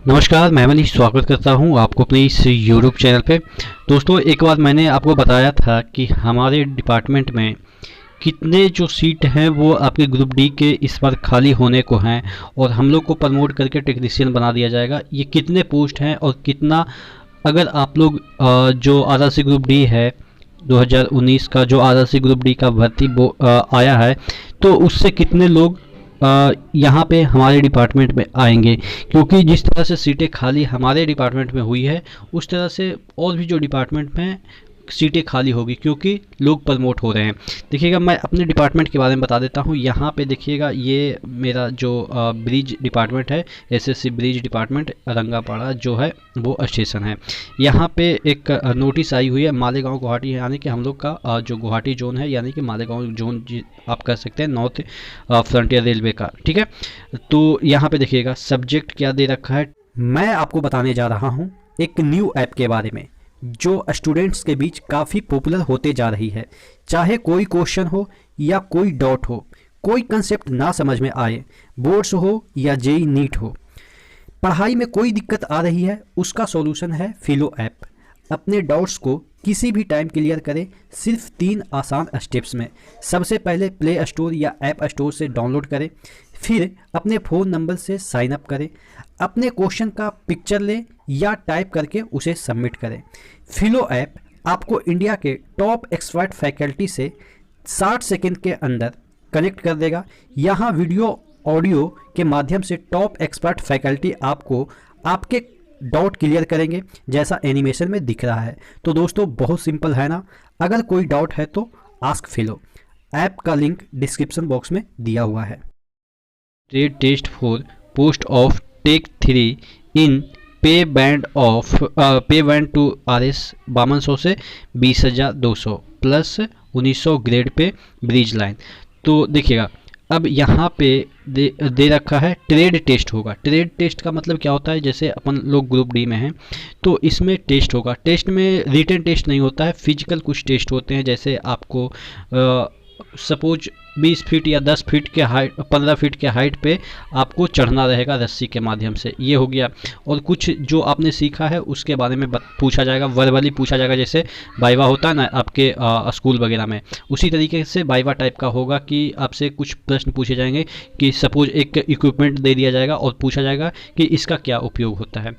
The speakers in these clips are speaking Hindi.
नमस्कार, मैं मनीष स्वागत करता हूं आपको अपने इस यूट्यूब चैनल पे। दोस्तों, एक बार मैंने आपको बताया था कि हमारे डिपार्टमेंट में कितने जो सीट हैं वो आपके ग्रुप डी के इस बार खाली होने को हैं और हम लोग को प्रमोट करके टेक्नीशियन बना दिया जाएगा। ये कितने पोस्ट हैं और कितना, अगर आप लोग जो आरआरसी ग्रुप डी है 2019 का, जो आरआरसी ग्रुप डी का भर्ती आया है, तो उससे कितने लोग यहाँ पे हमारे डिपार्टमेंट में आएंगे। क्योंकि जिस तरह से सीटें खाली हमारे डिपार्टमेंट में हुई है, उस तरह से और भी जो डिपार्टमेंट में सीटें खाली होगी, क्योंकि लोग प्रमोट हो रहे हैं। देखिएगा, मैं अपने डिपार्टमेंट के बारे में बता देता हूँ। यहाँ पे देखिएगा, ये मेरा जो ब्रिज डिपार्टमेंट है, एसएससी ब्रिज डिपार्टमेंट रंगापाड़ा जो है वो स्टेशन है। यहाँ पे एक नोटिस आई हुई है मालेगांव गुवाहाटी, यानी कि हम लोग का जो गुवाहाटी जोन है, यानी कि मालेगांव जोन आप कर सकते हैं, नॉर्थ फ्रंटियर रेलवे का। ठीक है, तो यहाँ पे देखिएगा सब्जेक्ट क्या दे रखा है। मैं आपको बताने जा रहा हूँ एक न्यू ऐप के बारे में जो स्टूडेंट्स के बीच काफ़ी पॉपुलर होते जा रही है। चाहे कोई क्वेश्चन हो या कोई डाउट हो, कोई कंसेप्ट ना समझ में आए, बोर्ड्स हो या जेई नीट हो, पढ़ाई में कोई दिक्कत आ रही है, उसका सॉल्यूशन है फिलो ऐप। अपने डाउट्स को किसी भी टाइम क्लियर करें सिर्फ 3 आसान स्टेप्स में। सबसे पहले प्ले स्टोर या ऐप स्टोर से डाउनलोड करें, फिर अपने फ़ोन नंबर से साइन अप करें, अपने क्वेश्चन का पिक्चर लें या टाइप करके उसे सबमिट करें। फिलो ऐप आपको इंडिया के टॉप एक्सपर्ट फैकल्टी से 60 सेकंड के अंदर कनेक्ट कर देगा। यहाँ वीडियो ऑडियो के माध्यम से टॉप एक्सपर्ट फैकल्टी आपको आपके डाउट क्लियर करेंगे, जैसा एनिमेशन में दिख रहा है। तो दोस्तों, बहुत सिंपल है ना। अगर कोई डाउट है तो आस्क फिलो। ऐप का लिंक डिस्क्रिप्शन बॉक्स में दिया हुआ है। Trade test for post of tech 3 in pay band two RS 5200 से 20,200 plus 1900 grade pay bridge line. तो देखिएगा, अब यहाँ पे दे रखा है ट्रेड टेस्ट होगा। ट्रेड टेस्ट का मतलब क्या होता है, जैसे अपन लोग ग्रुप डी में हैं तो इसमें टेस्ट होगा। टेस्ट में रिटन टेस्ट नहीं होता है, फिजिकल कुछ टेस्ट होते हैं। जैसे आपको सपोज 20 फीट या 10 फीट के हाइट, 15 फीट के हाइट पे आपको चढ़ना रहेगा रस्सी के माध्यम से, ये हो गया। और कुछ जो आपने सीखा है उसके बारे में पूछा जाएगा, वर्बली पूछा जाएगा। जैसे वाइवा होता है ना आपके स्कूल वगैरह में, उसी तरीके से वाइवा टाइप का होगा कि आपसे कुछ प्रश्न पूछे जाएंगे कि सपोज एक इक्विपमेंट दे दिया जाएगा और पूछा जाएगा कि इसका क्या उपयोग होता है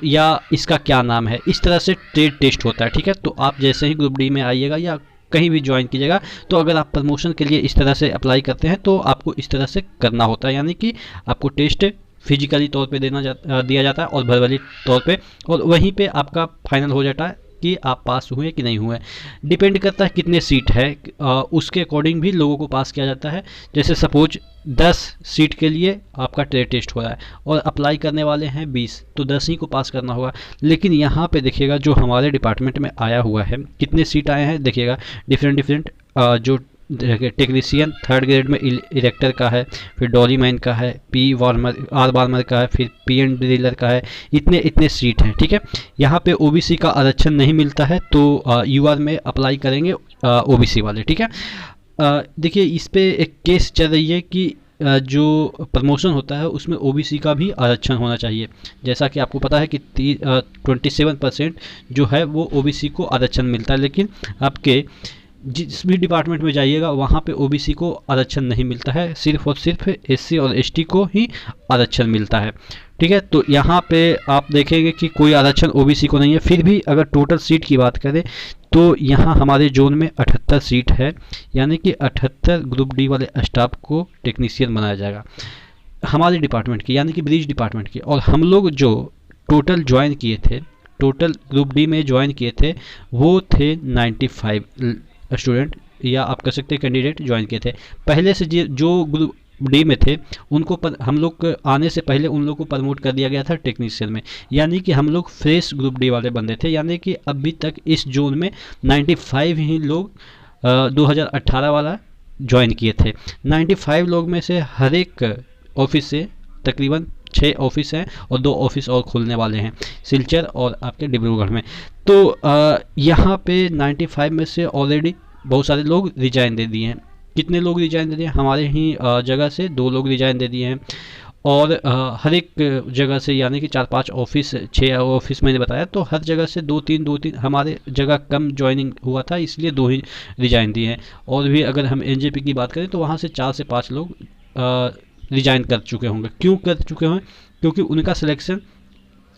या इसका क्या नाम है। इस तरह से ट्रेड टेस्ट होता है। ठीक है, तो आप जैसे ही ग्रुप डी में आइएगा या कहीं भी ज्वाइन कीजिएगा, तो अगर आप प्रमोशन के लिए इस तरह से अप्लाई करते हैं तो आपको इस तरह से करना होता है, यानी कि आपको टेस्ट फिजिकली तौर पे दिया जाता है और वर्बली तौर पे, और वहीं पे आपका फाइनल हो जाता है कि आप पास हुए कि नहीं हुए। डिपेंड करता है कितने सीट है, उसके अकॉर्डिंग भी लोगों को पास किया जाता है। जैसे सपोज 10 सीट के लिए आपका ट्रेड टेस्ट हो रहा है और अप्लाई करने वाले हैं 20, तो 10 ही को पास करना होगा। लेकिन यहाँ पे देखिएगा, जो हमारे डिपार्टमेंट में आया हुआ है, कितने सीट आए हैं देखिएगा। डिफरेंट जो टेक्नीशियन 3rd ग्रेड में इरेक्टर का है, फिर डॉली मैन का है, आर वार्मर का है, फिर PN ड्रिलर का है। इतने सीट हैं। ठीक है, यहाँ पे OBC का आरक्षण नहीं मिलता है, तो UR में अप्लाई करेंगे OBC वाले। ठीक है, देखिए इस पे एक केस चल रही है कि जो प्रमोशन होता है उसमें OBC का भी आरक्षण होना चाहिए। जैसा कि आपको पता है कि 27% जो है वो OBC को आरक्षण मिलता है, लेकिन आपके जिस भी डिपार्टमेंट में जाइएगा वहाँ पे OBC को आरक्षण नहीं मिलता है, सिर्फ और सिर्फ SC और ST को ही आरक्षण मिलता है। ठीक है, तो यहाँ पे आप देखेंगे कि कोई आरक्षण OBC को नहीं है। फिर भी अगर टोटल सीट की बात करें तो यहाँ हमारे जोन में 78 सीट है, यानी कि 78 ग्रुप डी वाले स्टाफ को टेक्नीशियन बनाया जाएगा हमारे डिपार्टमेंट की, यानी कि ब्रिज डिपार्टमेंट की। और हम लोग जो टोटल ज्वाइन किए थे, टोटल ग्रुप डी में ज्वाइन किए थे, वो थे 95 स्टूडेंट या आप कह सकते हैं कैंडिडेट ज्वाइन किए थे। पहले से जो ग्रुप डी में थे उनको हम लोग आने से पहले उन लोग को प्रमोट कर दिया गया था टेक्नीशियन में, यानी कि हम लोग फ्रेश ग्रुप डी वाले बंदे थे। यानी कि अभी तक इस जोन में 95 ही लोग 2018 वाला ज्वाइन किए थे। 95 लोग में से हर एक ऑफिस से तकरीबन 6 ऑफिस हैं और 2 ऑफिस और खुलने वाले हैं, सिलचर और आपके डिब्रूगढ़ में। तो यहाँ पे 95 में से ऑलरेडी बहुत सारे लोग रिजाइन दे दिए हैं। कितने लोग रिजाइन दे दिए? हमारे ही जगह से 2 लोग रिजाइन दे दिए हैं। और हर एक जगह से, यानी कि 4-5 ऑफिस, 6 ऑफिस मैंने बताया, तो हर जगह से 2-3 हमारे जगह कम ज्वाइनिंग हुआ था, इसलिए 2 ही रिजाइन दिए हैं। और भी अगर हम एनजेपी की बात करें तो वहाँ से 4 से 5 लोग रिजाइन कर चुके होंगे। क्यों कर चुके होंगे? क्योंकि उनका सिलेक्शन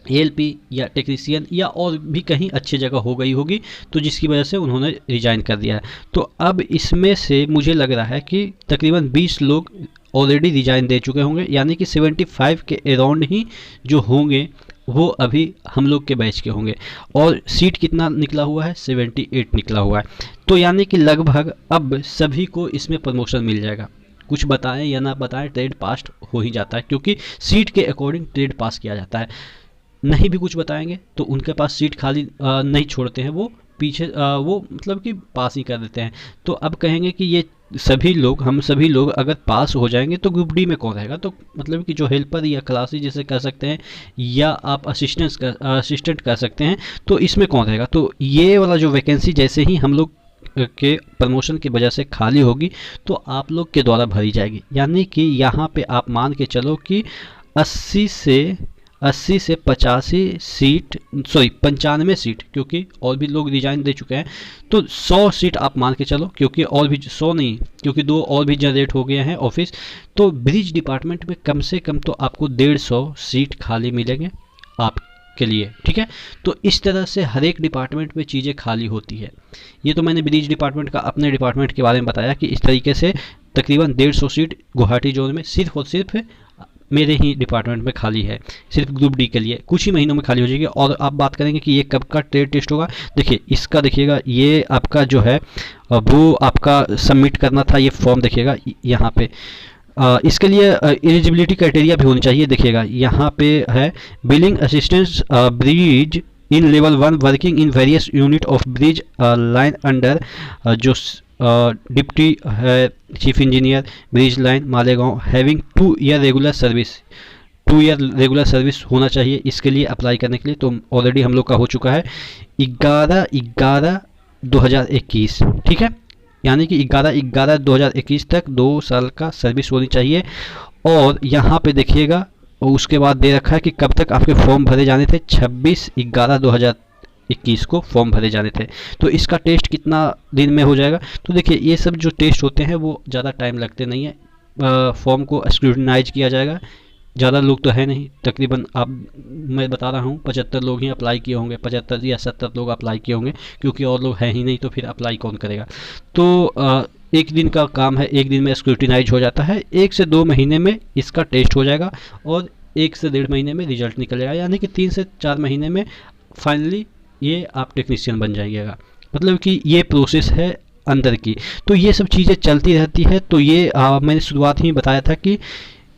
एएलपी या टेक्नीशियन या और भी कहीं अच्छी जगह हो गई होगी, तो जिसकी वजह से उन्होंने रिजाइन कर दिया है। तो अब इसमें से मुझे लग रहा है कि तकरीबन 20 लोग ऑलरेडी रिजाइन दे चुके होंगे, यानी कि 75 के अराउंड ही जो होंगे वो अभी हम लोग के बैच के होंगे। और सीट कितना निकला हुआ है? 78 निकला हुआ है। तो यानी कि लगभग अब सभी को इसमें प्रमोशन मिल जाएगा। कुछ बताएं या ना बताएं, ट्रेड पास हो ही जाता है, क्योंकि सीट के अकॉर्डिंग ट्रेड पास किया जाता है। नहीं भी कुछ बताएंगे तो उनके पास सीट खाली नहीं छोड़ते हैं, वो पीछे वो मतलब कि पास ही कर देते हैं। तो अब कहेंगे कि ये सभी लोग, हम सभी लोग अगर पास हो जाएंगे तो ग्रुप डी में कौन रहेगा? तो मतलब कि जो हेल्पर या क्लासी जिसे कर सकते हैं, या आप असिस्टेंट कर सकते हैं, तो इसमें कौन रहेगा? तो ये वाला जो वैकेंसी जैसे ही हम लोग के प्रमोशन की वजह से खाली होगी तो आप लोग के द्वारा भरी जाएगी। यानी कि यहाँ पे आप मान के चलो कि 80 से 85 सीट, सॉरी 95 सीट, क्योंकि और भी लोग रिजाइन दे चुके हैं, तो 100 सीट आप मान के चलो, क्योंकि और भी 100 नहीं, क्योंकि 2 और भी जनरेट हो गए हैं ऑफिस। तो ब्रिज डिपार्टमेंट में कम से कम तो आपको 150 सीट खाली मिलेंगे आपके लिए, ठीक है। तो इस तरह से हर एक डिपार्टमेंट में चीज़ें खाली होती है। ये तो मैंने ब्रिज डिपार्टमेंट का अपने डिपार्टमेंट के बारे में बताया कि इस तरीके से तकरीबन 150 सीट गुवाहाटी जोन में सिर्फ और सिर्फ मेरे ही डिपार्टमेंट में खाली है, सिर्फ ग्रुप डी के लिए। कुछ ही महीनों में खाली हो जाएगी। और आप बात करेंगे कि ये कब का ट्रेड टेस्ट होगा, देखिए इसका देखिएगा, ये आपका जो है वो आपका सबमिट करना था, ये फॉर्म देखिएगा यहाँ पे। इसके लिए एलिजिबिलिटी क्राइटेरिया भी होनी चाहिए। देखिएगा यहाँ पे है billing assistance bridge in level 1 working in various unit of bridge line under जो डिप्टी है chief engineer bridge line Malegaon having 2 year regular service, 2 year regular service होना चाहिए इसके लिए अप्लाई करने के लिए। तो ऑलरेडी हम लोग का हो चुका है 11/11/2021, ठीक है। यानी कि 11/11/2021 तक 2 साल का सर्विस होनी चाहिए। और यहाँ पे देखिएगा उसके बाद दे रखा है कि कब तक आपके फॉर्म भरे जाने थे, 26/11/2021 को फॉर्म भरे जाने थे। तो इसका टेस्ट कितना दिन में हो जाएगा? तो देखिए ये सब जो टेस्ट होते हैं वो ज़्यादा टाइम लगते नहीं है। फॉर्म को स्क्रूटिनाइज किया जाएगा, ज़्यादा लोग तो है नहीं, तकरीबन आप, मैं बता रहा हूँ 75 लोग ही अप्लाई किए होंगे, 75 या 70 लोग अप्लाई किए होंगे, क्योंकि और लोग हैं ही नहीं, तो फिर अप्लाई कौन करेगा। तो एक दिन का काम है, एक दिन में स्क्रूटिनाइज हो जाता है। 1 से 2 महीने में इसका टेस्ट हो जाएगा और 1 से 1.5 महीने में रिजल्ट निकल जाएगा। यानी कि 3 से 4 महीने में फाइनली ये आप टेक्नीशियन बन जाइएगा। मतलब कि ये प्रोसेस है अंदर की। तो ये सब चीज़ें चलती रहती है। तो ये मैंने शुरुआत ही बताया था कि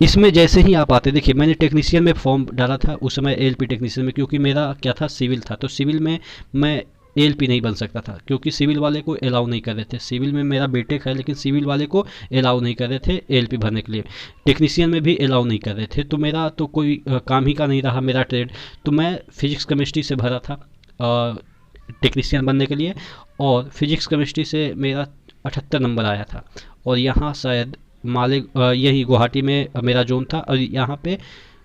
इसमें जैसे ही आप आते, देखिए मैंने टेक्नीशियन में फॉर्म डाला था उस समय, एएलपी टेक्नीशियन में, क्योंकि मेरा क्या था, सिविल था। तो सिविल में मैं एएलपी नहीं बन सकता था, क्योंकि सिविल वाले को अलाउ नहीं कर रहे थे। सिविल में मेरा बीटेक है, लेकिन सिविल वाले को अलाउ नहीं कर रहे थे एएलपी भरने के लिए। टेक्नीशियन में भी अलाउ नहीं कर रहे थे। तो मेरा तो कोई काम ही का नहीं रहा मेरा ट्रेड। तो मैं फिजिक्स केमिस्ट्री से भरा था टेक्नीशियन बनने के लिए, और फिजिक्स केमिस्ट्री से मेरा 78 नंबर आया था। और यहाँ शायद यही गुवाहाटी में मेरा जोन था, और यहाँ पे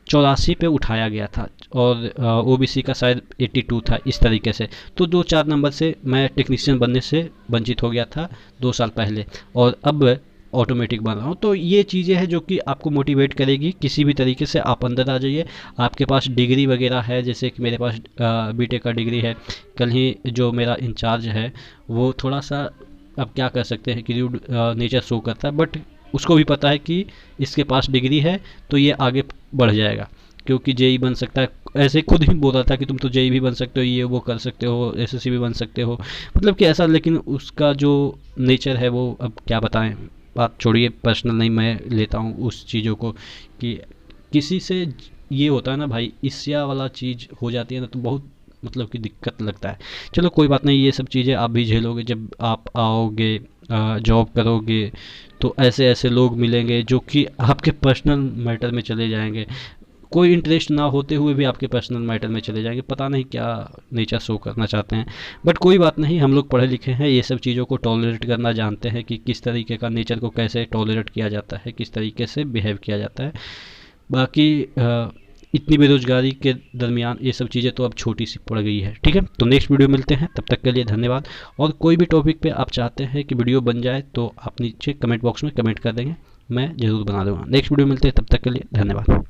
84 पे उठाया गया था, और ओबीसी का शायद 82 था, इस तरीके से। तो 2-4 नंबर से मैं टेक्नीशियन बनने से वंचित हो गया था 2 साल पहले, और अब ऑटोमेटिक बन रहा हूँ। तो ये चीज़ें हैं जो कि आपको मोटिवेट करेगी किसी भी तरीके से। आप अंदर आ जाइए, आपके पास डिग्री वगैरह है, जैसे कि मेरे पास बीटेक का डिग्री है। कल ही जो मेरा इंचार्ज है वो थोड़ा सा, अब क्या कर सकते हैं, कि रूड नेचर शो करता है, बट उसको भी पता है कि इसके पास डिग्री है तो ये आगे बढ़ जाएगा, क्योंकि जेई बन सकता है। ऐसे खुद ही बोल रहा था कि तुम तो जेई भी बन सकते हो, ये वो कर सकते हो, एसएससी भी बन सकते हो, मतलब कि ऐसा। लेकिन उसका जो नेचर है वो, अब क्या बताएं, बात छोड़िए, पर्सनल नहीं मैं लेता हूँ उस चीज़ों को, कि किसी से ये होता है ना भाई, ईर्ष्या वाला चीज़ हो जाती है ना, तो बहुत मतलब कि दिक्कत लगता है। चलो कोई बात नहीं, ये सब चीज़ें आप भी झेलोगे। जब आप आओगे जॉब करोगे तो ऐसे ऐसे लोग मिलेंगे जो कि आपके पर्सनल मैटर में चले जाएंगे, कोई इंटरेस्ट ना होते हुए भी आपके पर्सनल मैटर में चले जाएंगे, पता नहीं क्या नेचर शो करना चाहते हैं। बट कोई बात नहीं, हम लोग पढ़े लिखे हैं, ये सब चीज़ों को टॉलरेट करना जानते हैं कि किस तरीके का नेचर को कैसे टॉलरेट किया जाता है, किस तरीके से बिहेव किया जाता है। बाकी इतनी बेरोजगारी के दरमियान ये सब चीज़ें तो अब छोटी सी पड़ गई है। ठीक है, तो नेक्स्ट वीडियो मिलते हैं, तब तक के लिए धन्यवाद। और कोई भी टॉपिक पे आप चाहते हैं कि वीडियो बन जाए तो आप नीचे कमेंट बॉक्स में कमेंट कर देंगे, मैं ज़रूर बना दूँगा। नेक्स्ट वीडियो मिलते हैं, तब तक के लिए धन्यवाद।